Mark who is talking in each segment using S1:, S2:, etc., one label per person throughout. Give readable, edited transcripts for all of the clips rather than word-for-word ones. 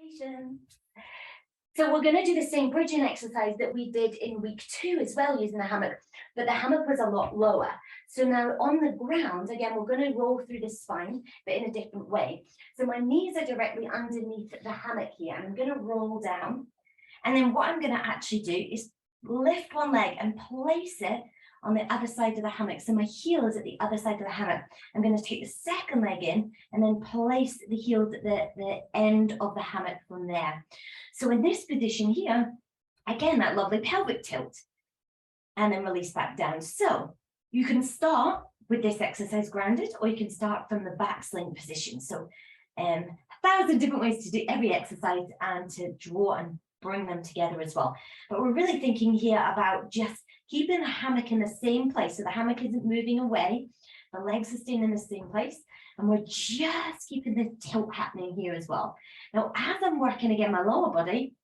S1: Congratulations. So we're going to do the same bridging exercise that we did in week 2 as well, using the hammock, but the hammock was a lot lower. So now on the ground, again, we're going to roll through the spine, but in a different way. So my knees are directly underneath the hammock here, and I'm going to roll down. And then what I'm going to actually do is lift one leg and place it on the other side of the hammock. So my heel is at the other side of the hammock. I'm going to take the second leg in and then place the heels at the end of the hammock from there. So in this position here, again, that lovely pelvic tilt, and then release back down. So you can start with this exercise grounded, or you can start from the back sling position. So 1,000 different ways to do every exercise and to draw and bring them together as well. But we're really thinking here about just keeping the hammock in the same place. So the hammock isn't moving away, the legs are staying in the same place, and we're just keeping the tilt happening here as well. Now, as I'm working again my lower body,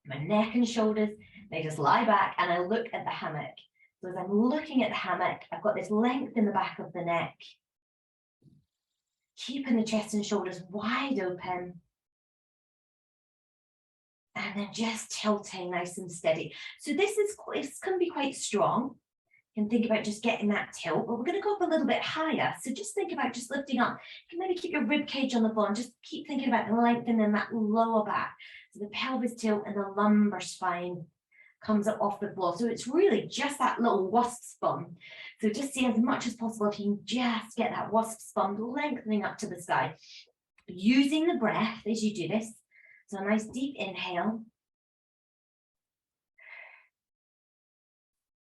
S1: my neck and shoulders, they just lie back and I look at the hammock. So as I'm looking at the hammock, I've got this length in the back of the neck, keeping the chest and shoulders wide open. And then just tilting nice and steady. So this can be quite strong. You can think about just getting that tilt, but we're going to go up a little bit higher. So just think about just lifting up. You can maybe keep your rib cage on the floor and just keep thinking about lengthening that lower back. So the pelvis tilt and the lumbar spine comes up off the floor. So it's really just that little wasp spun. So just see as much as possible if you can just get that wasp spun lengthening up to the sky. Using the breath as you do this. So a nice deep inhale.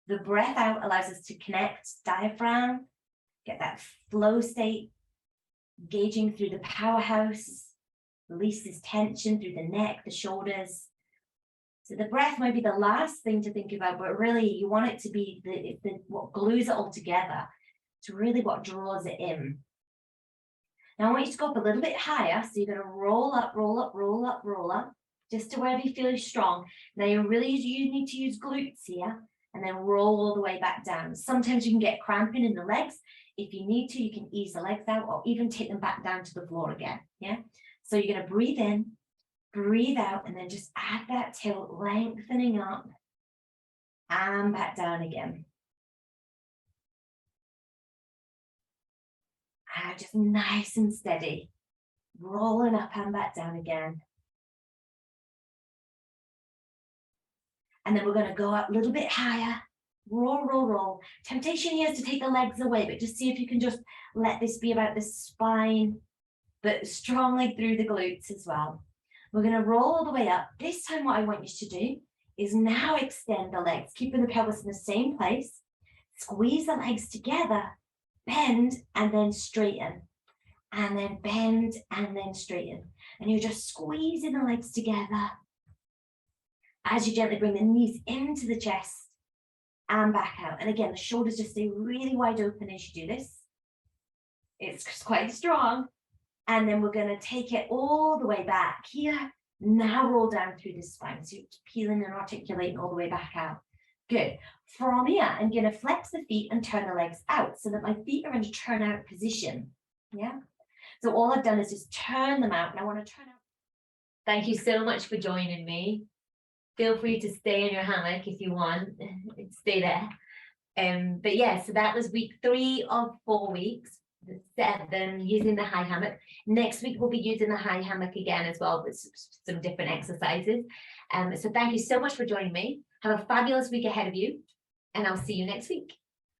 S1: The breath out allows us to connect diaphragm, get that flow state, engaging through the powerhouse, releases tension through the neck, the shoulders. So the breath might be the last thing to think about, but really you want it to be what glues it all together. It's really what draws it in. Now I want you to go up a little bit higher. So you're going to roll up, roll up, roll up, roll up, just to wherever you feel you're strong. Now you need to use glutes here, and then roll all the way back down. Sometimes you can get cramping in the legs. If you need to, you can ease the legs out or even take them back down to the floor again. Yeah. So you're going to breathe in, breathe out, and then just add that tilt, lengthening up and back down again. Just nice and steady, rolling up and back down again. And then we're going to go up a little bit higher, roll, roll, roll. Temptation here is to take the legs away, but just see if you can just let this be about the spine, but strongly through the glutes as well. We're going to roll all the way up. This time what I want you to do is now extend the legs, keeping the pelvis in the same place. Squeeze the legs together. Bend and then straighten, and then bend and then straighten. And you're just squeezing the legs together as you gently bring the knees into the chest and back out. And again, the shoulders just stay really wide open as you do this. It's quite strong. And then we're going to take it all the way back here. Now roll down through the spine. So you're peeling and articulating all the way back out. Good. From here, I'm going to flex the feet and turn the legs out so that my feet are in a turn out position. Yeah. So all I've done is just turn them out, and I want to turn out. Thank you so much for joining me. Feel free to stay in your hammock if you want. Stay there. But yeah, so that was week 3 of 4 weeks. The 7 using the high hammock. Next week we'll be using the high hammock again as well with some different exercises. So thank you so much for joining me. Have a fabulous week ahead of you, and I'll see you next week.